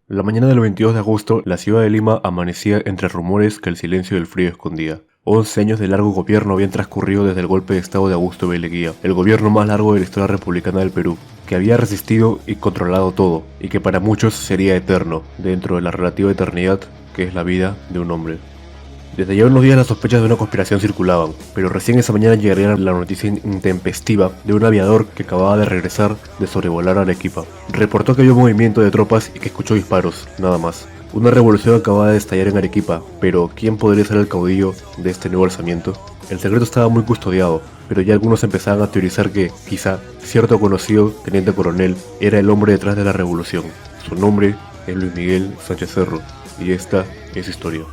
La mañana del 22 de agosto, la ciudad de Lima amanecía entre rumores que el silencio del frío escondía. 11 años de largo gobierno habían transcurrido desde el golpe de estado de Augusto B. Leguía, el gobierno más largo de la historia republicana del Perú, que había resistido y controlado todo, y que para muchos sería eterno, dentro de la relativa eternidad que es la vida de un hombre. Desde ya unos días las sospechas de una conspiración circulaban, pero recién esa mañana llegaría la noticia intempestiva de un aviador que acababa de regresar de sobrevolar Arequipa. Reportó que había un movimiento de tropas y que escuchó disparos, nada más. Una revolución acababa de estallar en Arequipa, pero ¿quién podría ser el caudillo de este nuevo alzamiento? El secreto estaba muy custodiado, pero ya algunos empezaban a teorizar que, quizá, cierto conocido teniente coronel era el hombre detrás de la revolución. Su nombre es Luis Miguel Sánchez Cerro, y esta es historia.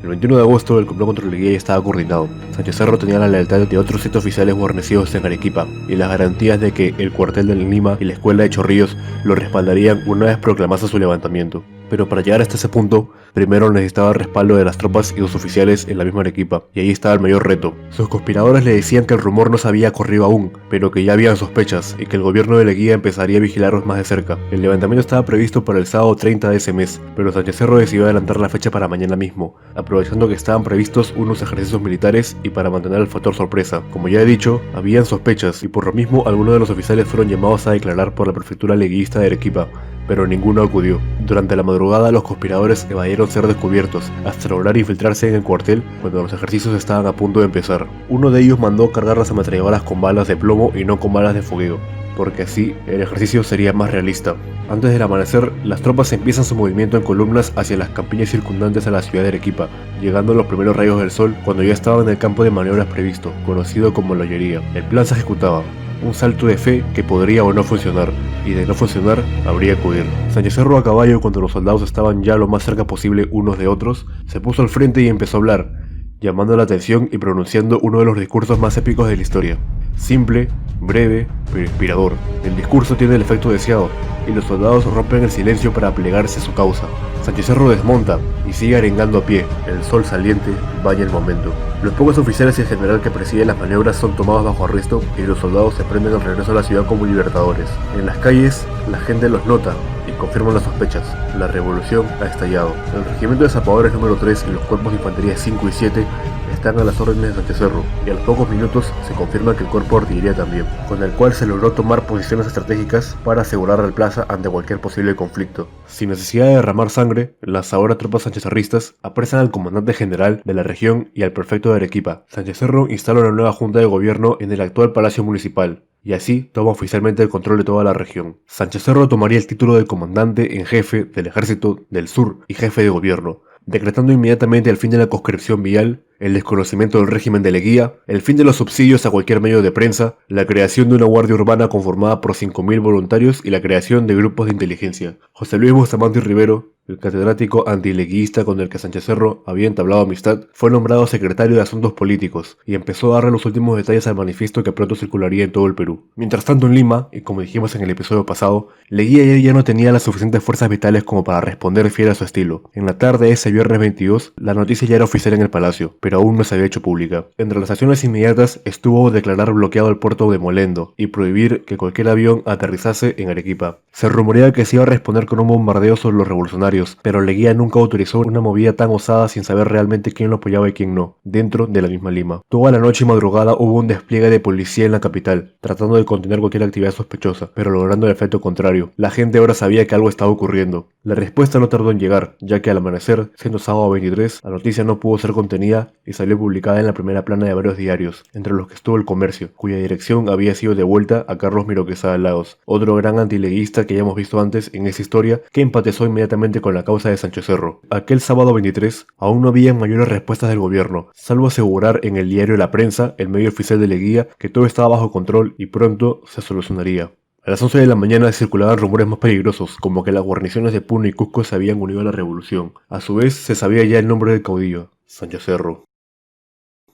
El 21 de agosto el complot contra Leguía ya estaba coordinado. Sánchez Cerro tenía la lealtad de otros 7 oficiales guarnecidos en Arequipa y las garantías de que el cuartel de Lima y la escuela de Chorrillos lo respaldarían una vez proclamase su levantamiento. Pero para llegar hasta ese punto, primero necesitaba el respaldo de las tropas y los oficiales en la misma Arequipa, y ahí estaba el mayor reto. Sus conspiradores le decían que el rumor no se había corrido aún, pero que ya habían sospechas, y que el gobierno de Leguía empezaría a vigilarlos más de cerca. El levantamiento estaba previsto para el sábado 30 de ese mes, pero Sánchez Cerro decidió adelantar la fecha para mañana mismo, aprovechando que estaban previstos unos ejercicios militares y para mantener el factor sorpresa. Como ya he dicho, habían sospechas, y por lo mismo algunos de los oficiales fueron llamados a declarar por la prefectura leguista de Arequipa, pero ninguno acudió. Durante la madrugada los conspiradores evadieron ser descubiertos, hasta lograr infiltrarse en el cuartel cuando los ejercicios estaban a punto de empezar. Uno de ellos mandó cargar las ametralladoras con balas de plomo y no con balas de fogueo, porque así el ejercicio sería más realista. Antes del amanecer, las tropas empiezan su movimiento en columnas hacia las campiñas circundantes a la ciudad de Arequipa, llegando a los primeros rayos del sol cuando ya estaban en el campo de maniobras previsto, conocido como la Ollería. El plan se ejecutaba. Un salto de fe que podría o no funcionar, y de no funcionar, habría que huir. Sánchez Cerro a caballo, cuando los soldados estaban ya lo más cerca posible unos de otros, se puso al frente y empezó a hablar, llamando la atención y pronunciando uno de los discursos más épicos de la historia. Simple, breve, pero inspirador. El discurso tiene el efecto deseado, y los soldados rompen el silencio para plegarse a su causa. Sánchez Cerro desmonta y sigue arengando a pie. El sol saliente baña el momento. Los pocos oficiales y el general que preside las maniobras son tomados bajo arresto y los soldados se prenden al regreso a la ciudad como libertadores. En las calles, la gente los nota y confirman las sospechas. La revolución ha estallado. El regimiento de zapadores número 3 y los cuerpos de infantería 5 y 7 están a las órdenes de Sánchez Cerro, y a los pocos minutos se confirma que el cuerpo de artillería también, con el cual se logró tomar posiciones estratégicas para asegurar la plaza ante cualquier posible conflicto. Sin necesidad de derramar sangre, las ahora tropas sanchezarristas apresan al comandante general de la región y al prefecto de Arequipa. Sánchez Cerro instala una nueva junta de gobierno en el actual Palacio Municipal, y así toma oficialmente el control de toda la región. Sánchez Cerro tomaría el título de comandante en jefe del Ejército del Sur y jefe de gobierno, decretando inmediatamente el fin de la conscripción vial, el desconocimiento del régimen de Leguía, el fin de los subsidios a cualquier medio de prensa, la creación de una guardia urbana conformada por 5.000 voluntarios y la creación de grupos de inteligencia. José Luis Bustamante Rivero, el catedrático antileguista con el que Sánchez Cerro había entablado amistad, fue nombrado secretario de Asuntos Políticos y empezó a darle los últimos detalles al manifiesto que pronto circularía en todo el Perú. Mientras tanto en Lima, y como dijimos en el episodio pasado, Leguía ya no tenía las suficientes fuerzas vitales como para responder fiel a su estilo. En la tarde de ese viernes 22, la noticia ya era oficial en el palacio, pero aún no se había hecho pública. Entre las acciones inmediatas estuvo declarar bloqueado el puerto de Molendo y prohibir que cualquier avión aterrizase en Arequipa. Se rumoreaba que se iba a responder con un bombardeo sobre los revolucionarios, pero Leguía nunca autorizó una movida tan osada sin saber realmente quién lo apoyaba y quién no, dentro de la misma Lima. Toda la noche y madrugada hubo un despliegue de policía en la capital, tratando de contener cualquier actividad sospechosa, pero logrando el efecto contrario. La gente ahora sabía que algo estaba ocurriendo. La respuesta no tardó en llegar, ya que al amanecer, siendo sábado 23, la noticia no pudo ser contenida y salió publicada en la primera plana de varios diarios, entre los que estuvo El Comercio, cuya dirección había sido devuelta a Carlos Miro Quesada Lagos, otro gran antileguista que ya hemos visto antes en esa historia, que empatizó inmediatamente con la causa de Sánchez Cerro. Aquel sábado 23 aún no había mayores respuestas del gobierno, salvo asegurar en el diario La Prensa, el medio oficial de Leguía, que todo estaba bajo control y pronto se solucionaría. A las 11 de la mañana circulaban rumores más peligrosos, como que las guarniciones de Puno y Cusco se habían unido a la revolución. A su vez, se sabía ya el nombre del caudillo, Sánchez Cerro.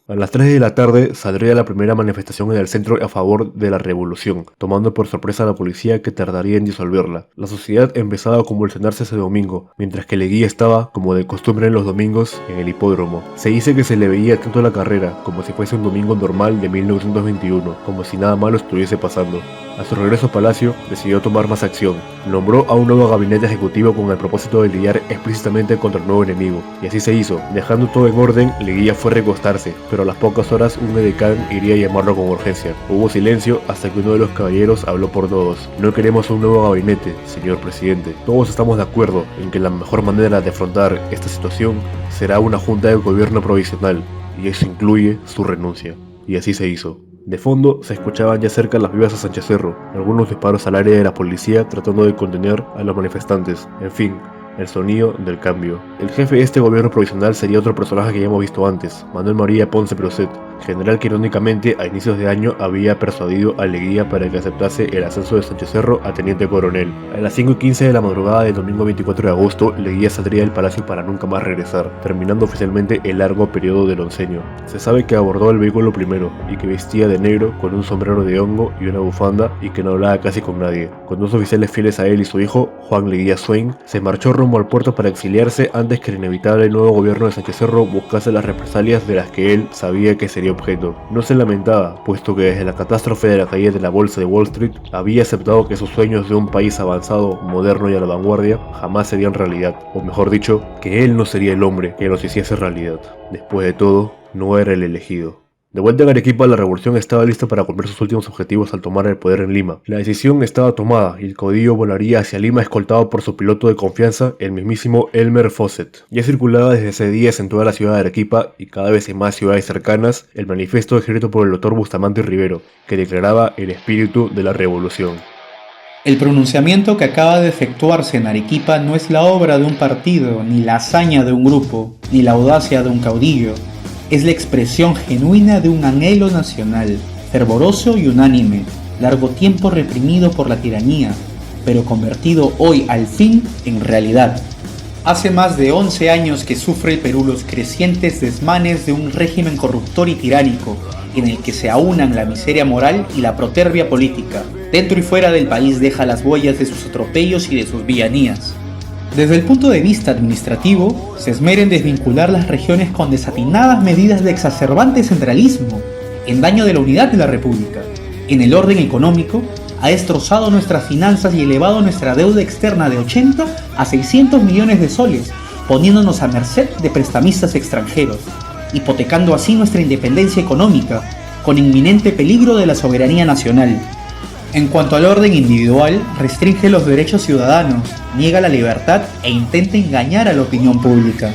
A las 3 de la tarde saldría la primera manifestación en el centro a favor de la revolución, tomando por sorpresa a la policía que tardaría en disolverla. La sociedad empezaba a convulsionarse ese domingo, mientras que Leguía estaba, como de costumbre en los domingos, en el hipódromo. Se dice que se le veía tanto la carrera, como si fuese un domingo normal de 1921, como si nada malo estuviese pasando. A su regreso a Palacio, decidió tomar más acción. Nombró a un nuevo gabinete ejecutivo con el propósito de lidiar explícitamente contra el nuevo enemigo, y así se hizo. Dejando todo en orden, Leguía fue a recostarse, pero a las pocas horas un edecán iría a llamarlo con urgencia. Hubo silencio hasta que uno de los caballeros habló por todos. No queremos un nuevo gabinete, señor presidente. Todos estamos de acuerdo en que la mejor manera de afrontar esta situación será una junta de gobierno provisional, y eso incluye su renuncia. Y así se hizo. De fondo se escuchaban ya cerca las vivas a Sánchez Cerro, algunos disparos al área de la policía tratando de contener a los manifestantes. En fin, el sonido del cambio. El jefe de este gobierno provisional sería otro personaje que ya hemos visto antes, Manuel María Ponce Proset, general que irónicamente a inicios de año había persuadido a Leguía para que aceptase el ascenso de Sánchez Cerro a teniente coronel. A las 5:15 de la madrugada del domingo 24 de agosto, Leguía saldría del palacio para nunca más regresar, terminando oficialmente el largo periodo del oncenio. Se sabe que abordó el vehículo primero, y que vestía de negro con un sombrero de hongo y una bufanda, y que no hablaba casi con nadie. Con dos oficiales fieles a él y su hijo, Juan Leguía Swain, se marchó rumbo al puerto para exiliarse antes que el inevitable nuevo gobierno de Sánchez Cerro buscase las represalias de las que él sabía que sería objeto. No se lamentaba, puesto que desde la catástrofe de la caída de la bolsa de Wall Street había aceptado que sus sueños de un país avanzado, moderno y a la vanguardia jamás serían realidad, o mejor dicho, que él no sería el hombre que los hiciese realidad. Después de todo, no era el elegido. De vuelta en Arequipa, la revolución estaba lista para cumplir sus últimos objetivos al tomar el poder en Lima. La decisión estaba tomada y el caudillo volaría hacia Lima escoltado por su piloto de confianza, el mismísimo Elmer Fawcett. Ya circulaba desde ese día en toda la ciudad de Arequipa y cada vez en más ciudades cercanas el manifiesto escrito por el doctor Bustamante Rivero, que declaraba el espíritu de la revolución. El pronunciamiento que acaba de efectuarse en Arequipa no es la obra de un partido, ni la hazaña de un grupo, ni la audacia de un caudillo. Es la expresión genuina de un anhelo nacional, fervoroso y unánime, largo tiempo reprimido por la tiranía, pero convertido hoy al fin en realidad. Hace más de 11 años que sufre el Perú los crecientes desmanes de un régimen corruptor y tiránico, en el que se aunan la miseria moral y la protervia política. Dentro y fuera del país deja las huellas de sus atropellos y de sus villanías. Desde el punto de vista administrativo, se esmera en desvincular las regiones con desatinadas medidas de exacerbante centralismo, en daño de la unidad de la República. En el orden económico, ha destrozado nuestras finanzas y elevado nuestra deuda externa de 80 a 600 millones de soles, poniéndonos a merced de prestamistas extranjeros, hipotecando así nuestra independencia económica, con inminente peligro de la soberanía nacional. En cuanto al orden individual, restringe los derechos ciudadanos, niega la libertad e intenta engañar a la opinión pública.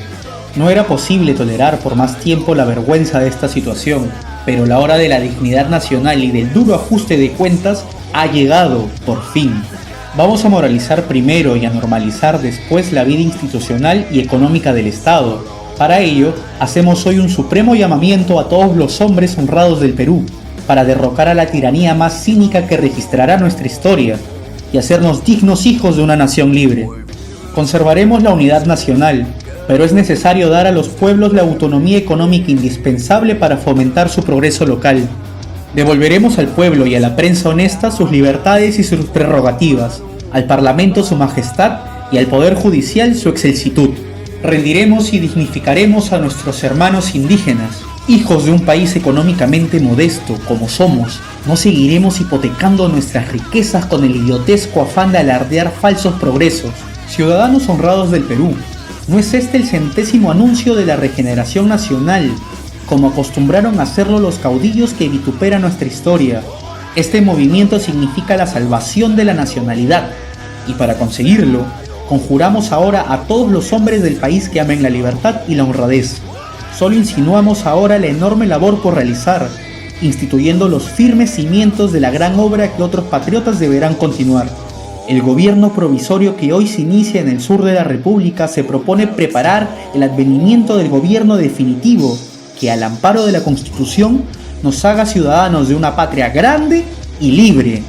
No era posible tolerar por más tiempo la vergüenza de esta situación, pero la hora de la dignidad nacional y del duro ajuste de cuentas ha llegado, por fin. Vamos a moralizar primero y a normalizar después la vida institucional y económica del Estado. Para ello, hacemos hoy un supremo llamamiento a todos los hombres honrados del Perú, para derrocar a la tiranía más cínica que registrará nuestra historia y hacernos dignos hijos de una nación libre. Conservaremos la unidad nacional, pero es necesario dar a los pueblos la autonomía económica indispensable para fomentar su progreso local. Devolveremos al pueblo y a la prensa honesta sus libertades y sus prerrogativas, al Parlamento su majestad y al Poder Judicial su excelsitud. Rendiremos y dignificaremos a nuestros hermanos indígenas, hijos de un país económicamente modesto como somos. No seguiremos hipotecando nuestras riquezas con el idiotesco afán de alardear falsos progresos. Ciudadanos honrados del Perú, ¿no es este el 100º anuncio de la regeneración nacional, como acostumbraron a hacerlo los caudillos que vituperan nuestra historia? Este movimiento significa la salvación de la nacionalidad, y para conseguirlo, conjuramos ahora a todos los hombres del país que amen la libertad y la honradez. Solo insinuamos ahora la enorme labor por realizar, instituyendo los firmes cimientos de la gran obra que otros patriotas deberán continuar. El gobierno provisorio que hoy se inicia en el sur de la República se propone preparar el advenimiento del gobierno definitivo que, al amparo de la Constitución, nos haga ciudadanos de una patria grande y libre.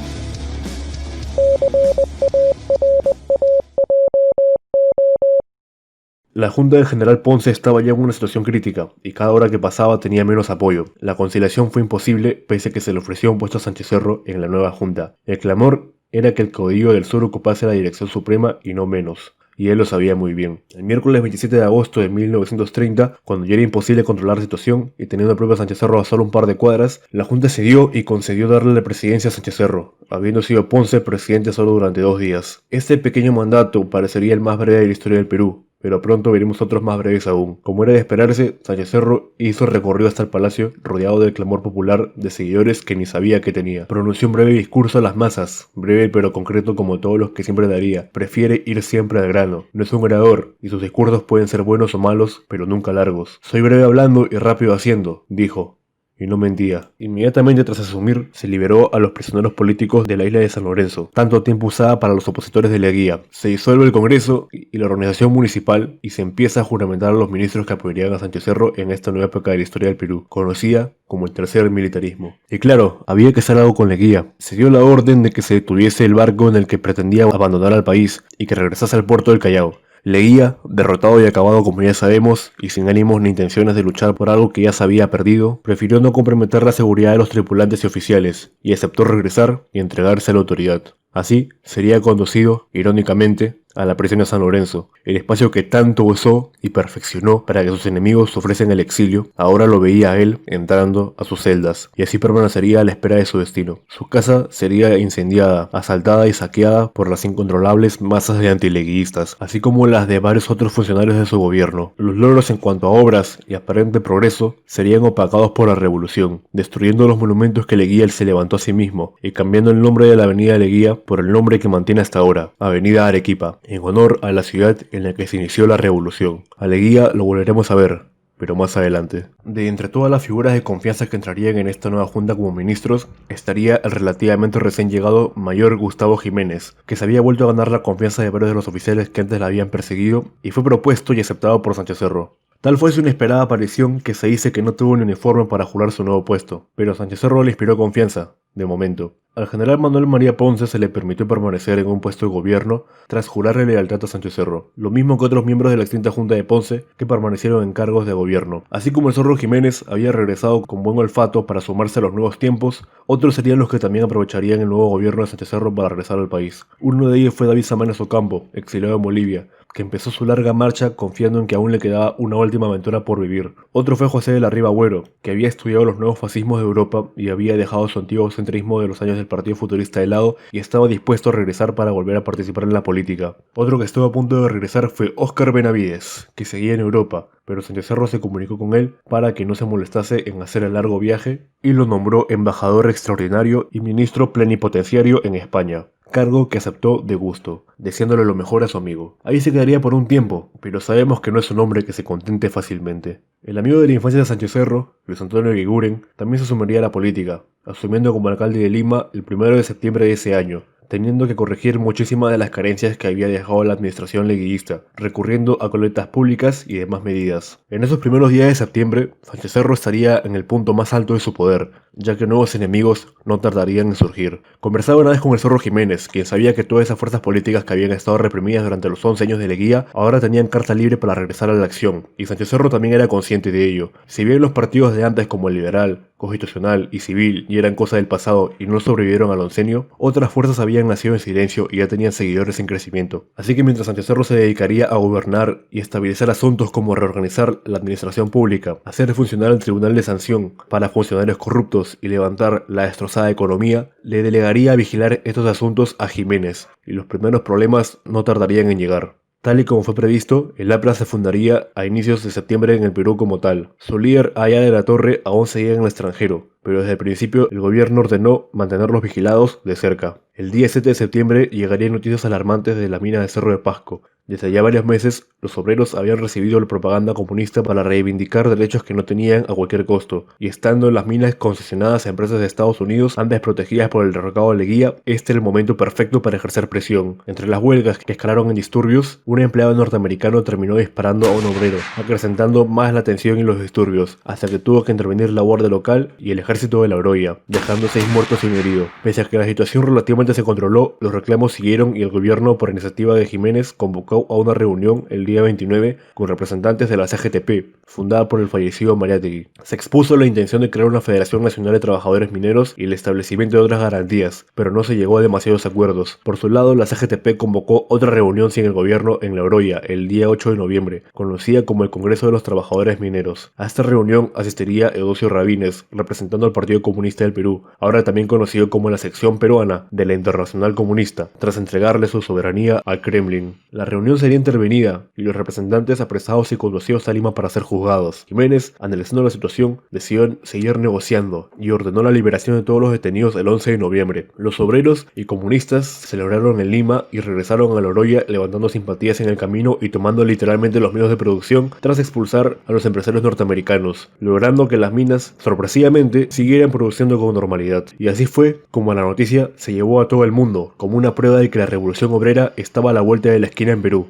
La junta del general Ponce estaba ya en una situación crítica, y cada hora que pasaba tenía menos apoyo. La conciliación fue imposible pese a que se le ofreció un puesto a Sánchez Cerro en la nueva junta. El clamor era que el caudillo del sur ocupase la dirección suprema y no menos. Y él lo sabía muy bien. El miércoles 27 de agosto de 1930, cuando ya era imposible controlar la situación y teniendo el propio Sánchez Cerro a solo un par de cuadras, la Junta cedió y concedió darle la presidencia a Sánchez Cerro, habiendo sido Ponce presidente solo durante 2 días. Este pequeño mandato parecería el más breve de la historia del Perú, pero pronto veremos otros más breves aún. Como era de esperarse, Sánchez Cerro hizo el recorrido hasta el palacio, rodeado del clamor popular de seguidores que ni sabía que tenía. Pronunció un breve discurso a las masas, breve pero concreto como todos los que siempre daría. Prefiere ir siempre al grano. No es un orador, y sus discursos pueden ser buenos o malos, pero nunca largos. Soy breve hablando y rápido haciendo, dijo. Y no mentía. Inmediatamente tras asumir, se liberó a los prisioneros políticos de la isla de San Lorenzo, tanto tiempo usada para los opositores de Leguía. Se disuelve el Congreso y la organización municipal y se empieza a juramentar a los ministros que apoyarían a Sánchez Cerro en esta nueva época de la historia del Perú, conocida como el tercer militarismo. Y claro, había que hacer algo con Leguía. Se dio la orden de que se detuviese el barco en el que pretendía abandonar al país y que regresase al puerto del Callao. Leguía, derrotado y acabado como ya sabemos, y sin ánimos ni intenciones de luchar por algo que ya se había perdido, prefirió no comprometer la seguridad de los tripulantes y oficiales, y aceptó regresar y entregarse a la autoridad. Así, sería conducido, irónicamente, a la prisión de San Lorenzo, el espacio que tanto usó y perfeccionó para que sus enemigos ofrecen el exilio. Ahora lo veía a él entrando a sus celdas, y así permanecería a la espera de su destino. Su casa sería incendiada, asaltada y saqueada por las incontrolables masas de antileguistas, así como las de varios otros funcionarios de su gobierno. Los logros en cuanto a obras y aparente progreso serían opacados por la revolución, destruyendo los monumentos que Leguía se levantó a sí mismo, y cambiando el nombre de la avenida Leguía por el nombre que mantiene hasta ahora, Avenida Arequipa, en honor a la ciudad en la que se inició la revolución. A Leguía lo volveremos a ver, pero más adelante. De entre todas las figuras de confianza que entrarían en esta nueva junta como ministros, estaría el relativamente recién llegado mayor Gustavo Jiménez, que se había vuelto a ganar la confianza de varios de los oficiales que antes la habían perseguido, y fue propuesto y aceptado por Sánchez Cerro. Tal fue su inesperada aparición que se dice que no tuvo un uniforme para jurar su nuevo puesto, pero Sánchez Cerro le inspiró confianza, de momento. Al general Manuel María Ponce se le permitió permanecer en un puesto de gobierno tras jurarle lealtad a Sánchez Cerro, lo mismo que otros miembros de la extinta Junta de Ponce que permanecieron en cargos de gobierno. Así como el Zorro Jiménez había regresado con buen olfato para sumarse a los nuevos tiempos, otros serían los que también aprovecharían el nuevo gobierno de Sánchez Cerro para regresar al país. Uno de ellos fue David Samanes Ocampo, exiliado en Bolivia, que empezó su larga marcha confiando en que aún le quedaba una última aventura por vivir. Otro fue José de la Riva Agüero, que había estudiado los nuevos fascismos de Europa y había dejado su antiguo centrismo de los años del Partido Futurista de lado y estaba dispuesto a regresar para volver a participar en la política. Otro que estuvo a punto de regresar fue Óscar Benavides, que seguía en Europa, pero Sánchez Cerro se comunicó con él para que no se molestase en hacer el largo viaje y lo nombró embajador extraordinario y ministro plenipotenciario en España, cargo que aceptó de gusto, deseándole lo mejor a su amigo. Ahí se quedaría por un tiempo, pero sabemos que no es un hombre que se contente fácilmente. El amigo de la infancia de Sánchez Cerro, Luis Antonio Eguiguren, también se sumiría a la política, asumiendo como alcalde de Lima el 1 de septiembre de ese año, teniendo que corregir muchísimas de las carencias que había dejado la administración leguista, recurriendo a colectas públicas y demás medidas. En esos primeros días de septiembre, Sánchez Cerro estaría en el punto más alto de su poder, ya que nuevos enemigos no tardarían en surgir. Conversaba una vez con el Zorro Jiménez, quien sabía que todas esas fuerzas políticas que habían estado reprimidas durante los 11 años de Leguía ahora tenían carta libre para regresar a la acción, y Sánchez Cerro también era consciente de ello. Si bien los partidos de antes como el Liberal, Constitucional y Civil ya eran cosa del pasado y no sobrevivieron al oncenio, otras fuerzas habían nacido en silencio y ya tenían seguidores en crecimiento. Así que mientras Sánchez Cerro se dedicaría a gobernar y estabilizar asuntos como reorganizar la administración pública, hacer funcionar el Tribunal de Sanción para funcionarios corruptos y levantar la destrozada economía, le delegaría a vigilar estos asuntos a Jiménez, y los primeros problemas no tardarían en llegar. Tal y como fue previsto, el APRA se fundaría a inicios de septiembre en el Perú como tal. Su líder, Aya de la Torre, aún seguía en el extranjero, pero desde el principio el gobierno ordenó mantenerlos vigilados de cerca. El día 7 de septiembre llegarían noticias alarmantes de la mina de Cerro de Pasco. Desde ya varios meses, los obreros habían recibido la propaganda comunista para reivindicar derechos que no tenían a cualquier costo, y estando en las minas concesionadas a empresas de Estados Unidos, antes protegidas por el derrocado de Leguía, este era el momento perfecto para ejercer presión. Entre las huelgas que escalaron en disturbios, un empleado norteamericano terminó disparando a un obrero, acrecentando más la tensión y los disturbios, hasta que tuvo que intervenir la guardia local y el ejército de la Broya, dejando 6 muertos y un herido. Pese a que la situación relativamente combate se controló, los reclamos siguieron y el gobierno, por iniciativa de Jiménez, convocó a una reunión el día 29 con representantes de la CGTP, fundada por el fallecido Mariátegui. Se expuso la intención de crear una Federación Nacional de Trabajadores Mineros y el establecimiento de otras garantías, pero no se llegó a demasiados acuerdos. Por su lado, la CGTP convocó otra reunión sin el gobierno en La Oroya el día 8 de noviembre, conocida como el Congreso de los Trabajadores Mineros. A esta reunión asistiría Eudosio Rabines, representando al Partido Comunista del Perú, ahora también conocido como la sección peruana de la Internacional Comunista, tras entregarle su soberanía al Kremlin. La reunión sería intervenida y los representantes apresados y conducidos a Lima para ser juzgados. Jiménez, analizando la situación, decidió seguir negociando y ordenó la liberación de todos los detenidos el 11 de noviembre. Los obreros y comunistas celebraron en Lima y regresaron a La Oroya levantando simpatías en el camino y tomando literalmente los medios de producción tras expulsar a los empresarios norteamericanos, logrando que las minas, sorpresivamente, siguieran produciendo con normalidad. Y así fue como la noticia se llevó a todo el mundo, como una prueba de que la revolución obrera estaba a la vuelta de la esquina en Perú.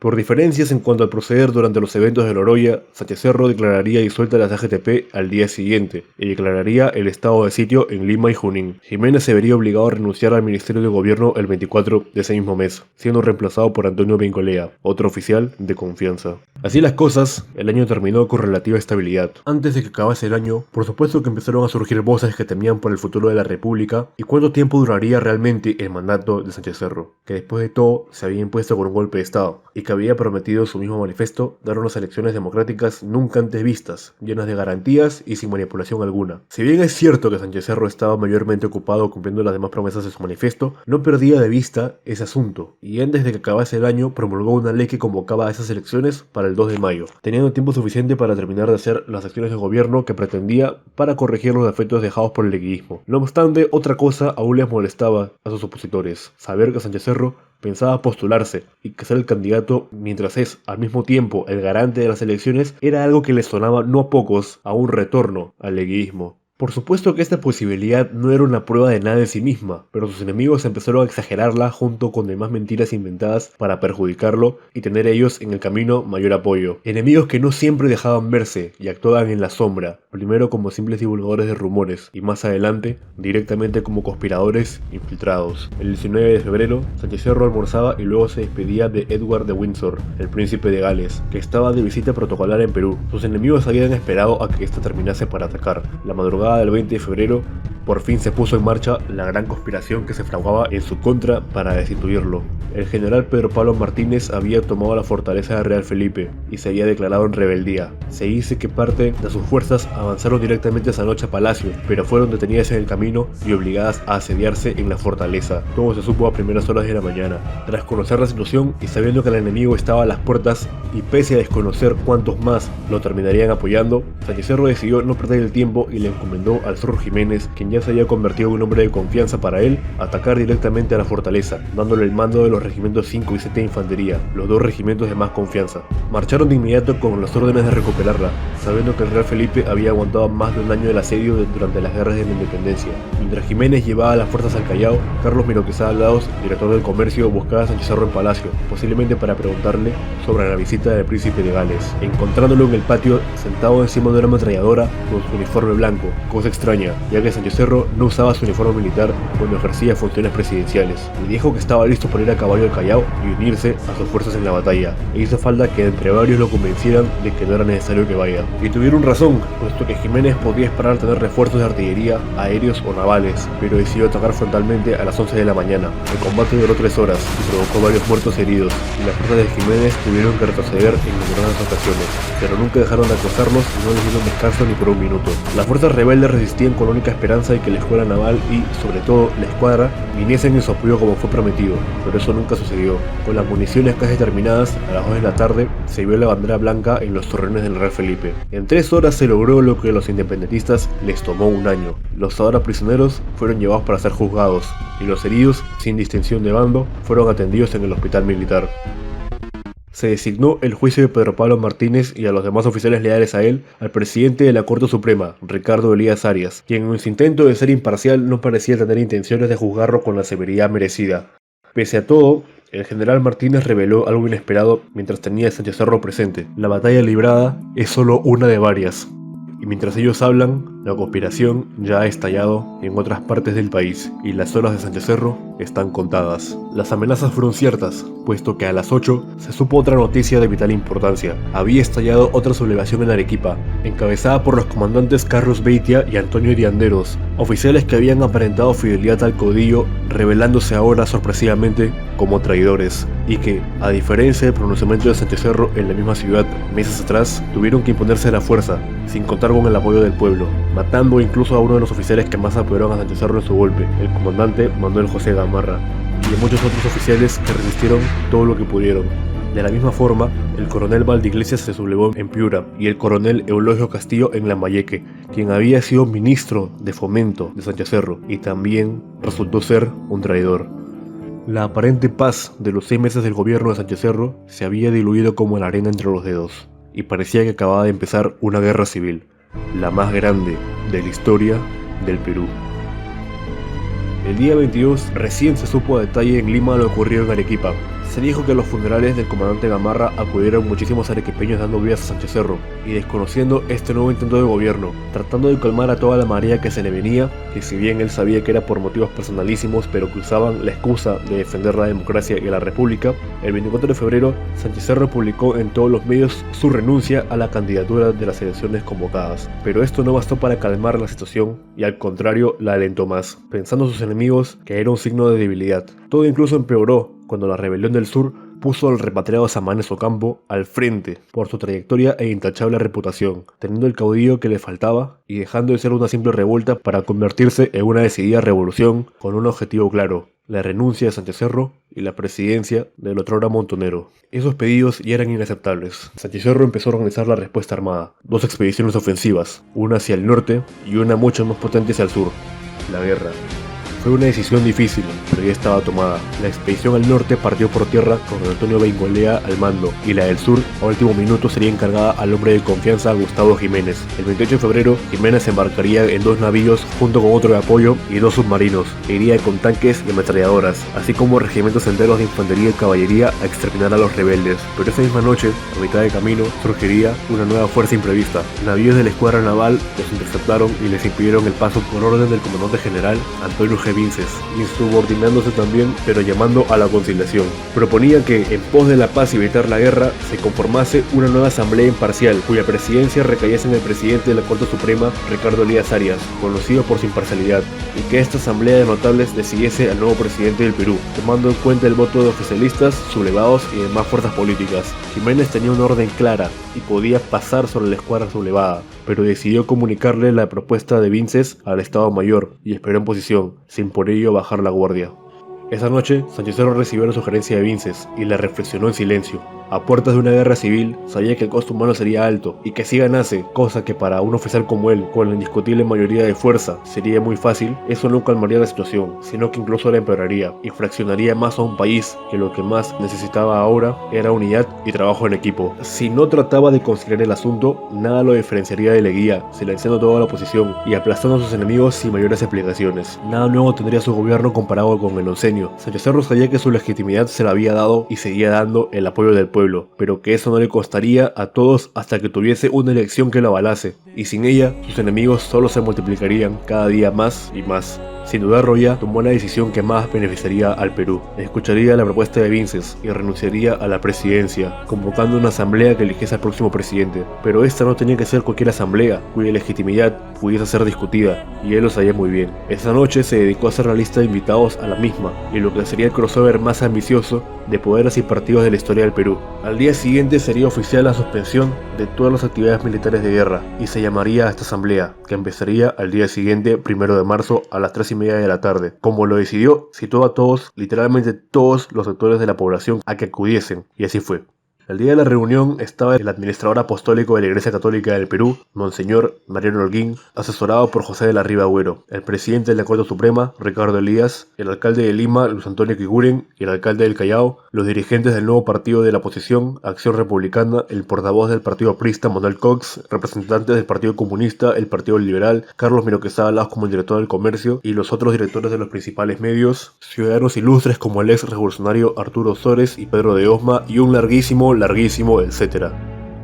Por diferencias en cuanto al proceder durante los eventos de La Oroya, Sánchez Cerro declararía disuelta la CGTP al día siguiente y declararía el estado de sitio en Lima y Junín. Jiménez se vería obligado a renunciar al Ministerio de Gobierno el 24 de ese mismo mes, siendo reemplazado por Antonio Bencolea, otro oficial de confianza. Así las cosas, el año terminó con relativa estabilidad. Antes de que acabase el año, por supuesto que empezaron a surgir voces que temían por el futuro de la República y cuánto tiempo duraría realmente el mandato de Sánchez Cerro, que después de todo se había impuesto con un golpe de Estado y que había prometido en su mismo manifiesto dar unas elecciones democráticas nunca antes vistas, llenas de garantías y sin manipulación alguna. Si bien es cierto que Sánchez Cerro estaba mayormente ocupado cumpliendo las demás promesas de su manifiesto, no perdía de vista ese asunto, y antes de que acabase el año promulgó una ley que convocaba a esas elecciones para el 2 de mayo, teniendo tiempo suficiente para terminar de hacer las acciones de gobierno que pretendía para corregir los defectos dejados por el leguismo. No obstante, otra cosa aún les molestaba a sus opositores: saber que Sánchez Cerro pensaba postularse y que ser el candidato mientras es al mismo tiempo el garante de las elecciones era algo que les sonaba no a pocos a un retorno al leguismo. Por supuesto que esta posibilidad no era una prueba de nada en sí misma, pero sus enemigos empezaron a exagerarla junto con demás mentiras inventadas para perjudicarlo y tener ellos en el camino mayor apoyo. Enemigos que no siempre dejaban verse y actuaban en la sombra, primero como simples divulgadores de rumores y más adelante directamente como conspiradores infiltrados. El 19 de febrero, Sánchez Cerro almorzaba y luego se despedía de Edward de Windsor, el príncipe de Gales, que estaba de visita protocolar en Perú. Sus enemigos habían esperado a que ésta terminase para atacar. La madrugada del 20 de febrero, por fin se puso en marcha la gran conspiración que se fraguaba en su contra para destituirlo. El general Pedro Pablo Martínez había tomado la fortaleza de Real Felipe y se había declarado en rebeldía. Se dice que parte de sus fuerzas avanzaron directamente esa noche a Palacio, pero fueron detenidas en el camino y obligadas a asediarse en la fortaleza. Todo se supo a primeras horas de la mañana. Tras conocer la situación y sabiendo que el enemigo estaba a las puertas y pese a desconocer cuántos más lo terminarían apoyando, Sánchez Cerro decidió no perder el tiempo y le encomendó al Zorro Jiménez, quien ya se había convertido en un hombre de confianza para él, atacar directamente a la fortaleza, dándole el mando de los regimientos 5 y 7 de infantería, los dos regimientos de más confianza. Marcharon de inmediato con las órdenes de recuperarla, sabiendo que el Real Felipe había aguantado más de un año del asedio durante las guerras de la independencia. Mientras Jiménez llevaba las fuerzas al Callao, Carlos Miroquesada Laos, director del comercio, buscaba a Sánchez Cerro en Palacio, posiblemente para preguntarle sobre la visita del príncipe de Gales, encontrándolo en el patio sentado encima de una ametralladora con su uniforme blanco, cosa extraña, ya que Sánchez Cerro no usaba su uniforme militar cuando ejercía funciones presidenciales. Le dijo que estaba listo para ir a caballo al Callao y unirse a sus fuerzas en la batalla, e hizo falta que entre varios lo convencieran de que no era necesario que vaya. Y tuvieron razón, puesto que Jiménez podía esperar tener refuerzos de artillería, aéreos o navales, pero decidió atacar frontalmente a las 11 de la mañana. El combate duró 3 horas y provocó varios muertos y heridos, y las fuerzas de Jiménez tuvieron que retroceder en numerosas ocasiones, pero nunca dejaron de acosarlos y no les dieron descanso ni por un minuto. Las fuerzas rebeldes resistían con la única esperanza de que la escuela naval y, sobre todo, la escuadra viniesen en su apoyo como fue prometido, pero eso nunca sucedió. Con las municiones casi terminadas, a las 2 de la tarde, se vio la bandera blanca en los torreones del Real Felipe. En 3 horas se logró lo que a los independentistas les tomó un año. Los ahora prisioneros fueron llevados para ser juzgados, y los heridos, sin distinción de bando, fueron atendidos en el hospital militar. Se designó el juicio de Pedro Pablo Martínez y a los demás oficiales leales a él al presidente de la Corte Suprema, Ricardo Elías Arias, quien en su intento de ser imparcial no parecía tener intenciones de juzgarlo con la severidad merecida. Pese a todo, el general Martínez reveló algo inesperado mientras tenía a Sánchez Cerro presente. La batalla librada es solo una de varias. Y mientras ellos hablan, la conspiración ya ha estallado en otras partes del país y las horas de Sánchez Cerro están contadas. Las amenazas fueron ciertas, puesto que a las 8 se supo otra noticia de vital importancia. Había estallado otra sublevación en Arequipa, encabezada por los comandantes Carlos Beitia y Antonio Dianderos, oficiales que habían aparentado fidelidad al caudillo, revelándose ahora sorpresivamente como traidores, y que, a diferencia del pronunciamiento de Sánchez Cerro en la misma ciudad meses atrás, tuvieron que imponerse a la fuerza, sin contar con el apoyo del pueblo, matando incluso a uno de los oficiales que más apoyaron a Sánchez Cerro en su golpe, el comandante Manuel José Gamarra, y a muchos otros oficiales que resistieron todo lo que pudieron. De la misma forma, el coronel Valdeiglesias se sublevó en Piura y el coronel Eulogio Castillo en Lambayeque, quien había sido ministro de Fomento de Sánchez Cerro y también resultó ser un traidor. La aparente paz de los 6 meses del gobierno de Sánchez Cerro se había diluido como la arena entre los dedos y parecía que acababa de empezar una guerra civil, la más grande de la historia del Perú. El día 22 recién se supo a detalle en Lima lo ocurrido en Arequipa. Se dijo que a los funerales del comandante Gamarra acudieron muchísimos arequipeños dando vías a Sánchez Cerro y desconociendo este nuevo intento de gobierno, tratando de calmar a toda la marea que se le venía, que si bien él sabía que era por motivos personalísimos pero que usaban la excusa de defender la democracia y la república. El 24 de febrero Sánchez Cerro publicó en todos los medios su renuncia a la candidatura de las elecciones convocadas, pero esto no bastó para calmar la situación y al contrario la alentó más, pensando sus enemigos que era un signo de debilidad. Todo incluso empeoró cuando la rebelión del sur puso al repatriado Samanes Ocampo al frente por su trayectoria e intachable reputación, teniendo el caudillo que le faltaba y dejando de ser una simple revuelta para convertirse en una decidida revolución con un objetivo claro: la renuncia de Sánchez Cerro y la presidencia del otrora montonero. Esos pedidos ya eran inaceptables. Sánchez Cerro empezó a organizar la respuesta armada, 2 expediciones ofensivas, una hacia el norte y una mucho más potente hacia el sur: la guerra. Fue una decisión difícil, pero ya estaba tomada. La expedición al norte partió por tierra con Antonio Bengolea al mando, y la del sur, a último minuto, sería encargada al hombre de confianza Gustavo Jiménez. El 28 de febrero, Jiménez embarcaría en 2 navíos junto con otro de apoyo y 2 submarinos, e iría con tanques y ametralladoras, así como regimientos enteros de infantería y caballería a exterminar a los rebeldes. Pero esa misma noche, a mitad de camino, surgiría una nueva fuerza imprevista. Navíos de la escuadra naval los interceptaron y les impidieron el paso por orden del comandante general Antonio G. Vinces, insubordinándose también, pero llamando a la conciliación. Proponía que, en pos de la paz y evitar la guerra, se conformase una nueva asamblea imparcial, cuya presidencia recayese en el presidente de la Corte Suprema, Ricardo Elías Arias, conocido por su imparcialidad, y que esta asamblea de notables decidiese al nuevo presidente del Perú, tomando en cuenta el voto de oficialistas, sublevados y demás fuerzas políticas. Jiménez tenía una orden clara y podía pasar sobre la escuadra sublevada, pero decidió comunicarle la propuesta de Vinces al Estado Mayor y esperó en posición, sin por ello bajar la guardia. Esa noche, Sánchez Cerro recibió la sugerencia de Vinces y la reflexionó en silencio. A puertas de una guerra civil, sabía que el costo humano sería alto y que si ganase, cosa que para un oficial como él, con la indiscutible mayoría de fuerza, sería muy fácil, eso no calmaría la situación, sino que incluso la empeoraría y fraccionaría más a un país que lo que más necesitaba ahora era unidad y trabajo en equipo. Si no trataba de conciliar el asunto, nada lo diferenciaría de Leguía, silenciando toda la oposición y aplastando a sus enemigos sin mayores explicaciones. Nada nuevo tendría su gobierno comparado con el oncenio. Sánchez Cerro sabía que su legitimidad se la había dado y seguía dando el apoyo del pueblo, pero que eso no le costaría a todos hasta que tuviese una elección que lo avalase, y sin ella, sus enemigos solo se multiplicarían cada día más y más. Sin duda, Roya tomó la decisión que más beneficiaría al Perú. Escucharía la propuesta de Vinces y renunciaría a la presidencia, convocando una asamblea que eligiese al próximo presidente. Pero esta no tenía que ser cualquier asamblea, cuya legitimidad pudiese ser discutida, y él lo sabía muy bien. Esa noche se dedicó a hacer la lista de invitados a la misma, y lo que sería el crossover más ambicioso de poderes y partidos de la historia del Perú. Al día siguiente sería oficial la suspensión de todas las actividades militares de guerra, y se llamaría a esta asamblea, que empezaría al día siguiente, 1 de marzo, a las 3:30 de la tarde. Como lo decidió, citó a todos, literalmente todos los sectores de la población a que acudiesen, y así fue. El día de la reunión estaba el administrador apostólico de la Iglesia Católica del Perú, Monseñor Mariano Holguín, asesorado por José de la Riva Agüero, el presidente de la Corte Suprema, Ricardo Elías, el alcalde de Lima, Luis Antonio Quiguren, y el alcalde del Callao, los dirigentes del nuevo partido de la oposición, Acción Republicana, el portavoz del partido aprista, Manuel Cox, representantes del Partido Comunista, el Partido Liberal, Carlos Miro Quesada Laos como el director del comercio, y los otros directores de los principales medios, ciudadanos ilustres como el ex revolucionario Arturo Sores y Pedro de Osma, y un larguísimo, etcétera.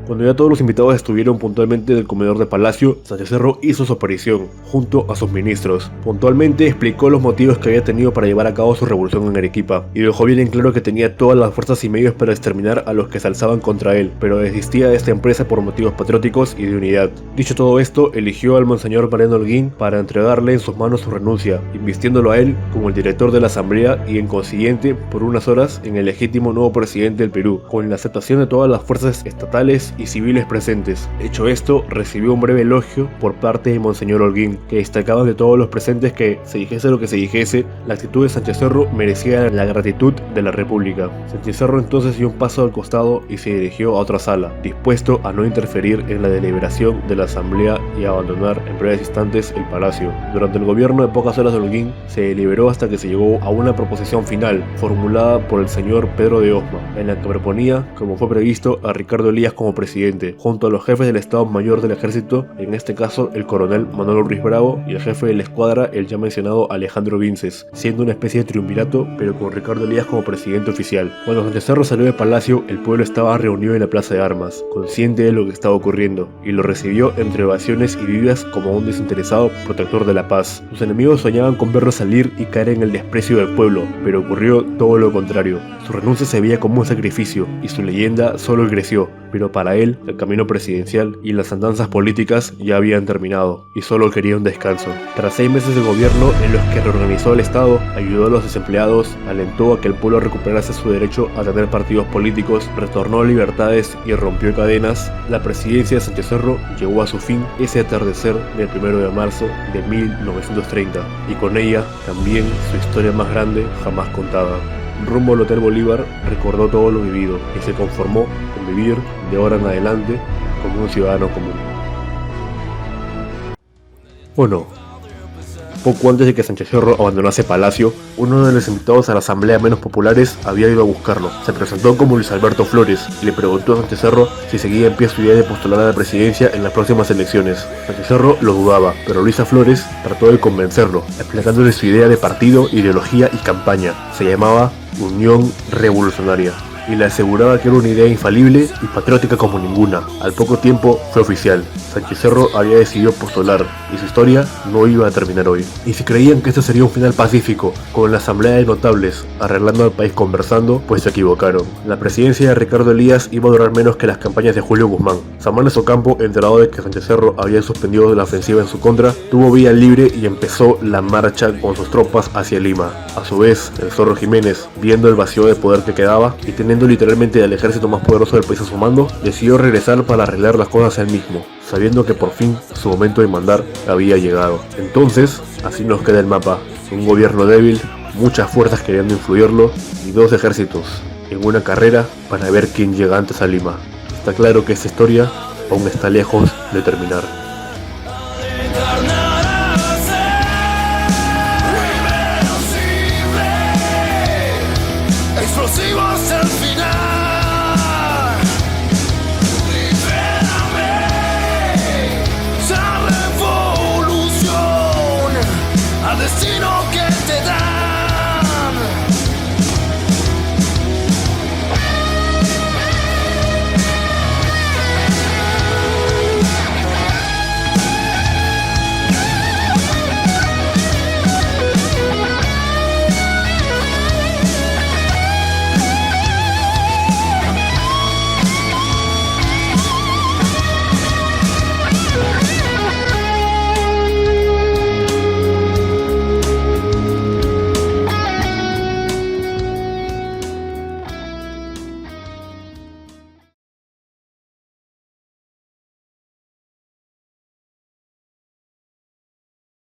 Cuando ya todos los invitados estuvieron puntualmente en el comedor de Palacio, Sánchez Cerro hizo su aparición, junto a sus ministros. Puntualmente explicó los motivos que había tenido para llevar a cabo su revolución en Arequipa, y dejó bien en claro que tenía todas las fuerzas y medios para exterminar a los que se alzaban contra él, pero desistía de esta empresa por motivos patrióticos y de unidad. Dicho todo esto, eligió al monseñor Mariano Holguín para entregarle en sus manos su renuncia, invistiéndolo a él como el director de la asamblea y en consiguiente, por unas horas, en el legítimo nuevo presidente del Perú, con la aceptación de todas las fuerzas estatales y civiles presentes. Hecho esto, recibió un breve elogio por parte de monseñor Holguín, que destacaba de todos los presentes que, se dijese lo que se dijese, la actitud de Sánchez Cerro merecía la gratitud de la República. Sánchez Cerro entonces dio un paso al costado y se dirigió a otra sala, dispuesto a no interferir en la deliberación de la asamblea y a abandonar en breves instantes el palacio. Durante el gobierno de pocas horas de Holguín, se deliberó hasta que se llegó a una proposición final, formulada por el señor Pedro de Osma, en la que proponía, como fue previsto, a Ricardo Elías como presidente, junto a los jefes del Estado Mayor del Ejército, en este caso el coronel Manuel Ruiz Bravo y el jefe de la escuadra, el ya mencionado Alejandro Vinces, siendo una especie de triunvirato, pero con Ricardo Elías como presidente oficial. Cuando Sánchez Cerro salió del palacio, el pueblo estaba reunido en la plaza de armas, consciente de lo que estaba ocurriendo, y lo recibió entre ovaciones y vividas como un desinteresado protector de la paz. Sus enemigos soñaban con verlo salir y caer en el desprecio del pueblo, pero ocurrió todo lo contrario. Su renuncia se veía como un sacrificio, y su leyenda solo creció, pero para él, el camino presidencial y las andanzas políticas ya habían terminado, y solo quería un descanso. Tras 6 meses de gobierno en los que reorganizó el Estado, ayudó a los desempleados, alentó a que el pueblo recuperase su derecho a tener partidos políticos, retornó libertades y rompió cadenas, la presidencia de Sánchez Cerro llegó a su fin ese atardecer del 1 de marzo de 1930, y con ella también su historia más grande jamás contada. Rumbo al Hotel Bolívar recordó todo lo vivido y se conformó con vivir de ahora en adelante como un ciudadano común. Bueno, poco antes de que Sánchez Cerro abandonase Palacio, uno de los invitados a la asamblea menos populares había ido a buscarlo. Se presentó como Luis Alberto Flores y le preguntó a Sánchez Cerro si seguía en pie su idea de postular a la presidencia en las próximas elecciones. Sánchez Cerro lo dudaba, pero Luisa Flores trató de convencerlo, explicándole su idea de partido, ideología y campaña. Se llamaba Unión Revolucionaria, y le aseguraba que era una idea infalible y patriótica como ninguna. Al poco tiempo fue oficial. Sánchez Cerro había decidido postular, y su historia no iba a terminar hoy. Y si creían que este sería un final pacífico, con la asamblea de notables arreglando al país conversando, pues se equivocaron. La presidencia de Ricardo Elías iba a durar menos que las campañas de Julio Guzmán. Samuel Ocampo, enterado de que Sánchez Cerro había suspendido la ofensiva en su contra, tuvo vía libre y empezó la marcha con sus tropas hacia Lima. A su vez, el Zorro Jiménez, viendo el vacío de poder que quedaba y teniendo literalmente al ejército más poderoso del país a su mando, decidió regresar para arreglar las cosas él mismo, sabiendo que por fin su momento de mandar había llegado. Entonces, así nos queda el mapa: un gobierno débil, muchas fuerzas queriendo influirlo y 2 ejércitos en una carrera para ver quién llega antes a Lima. Está claro que esta historia aún está lejos de terminar.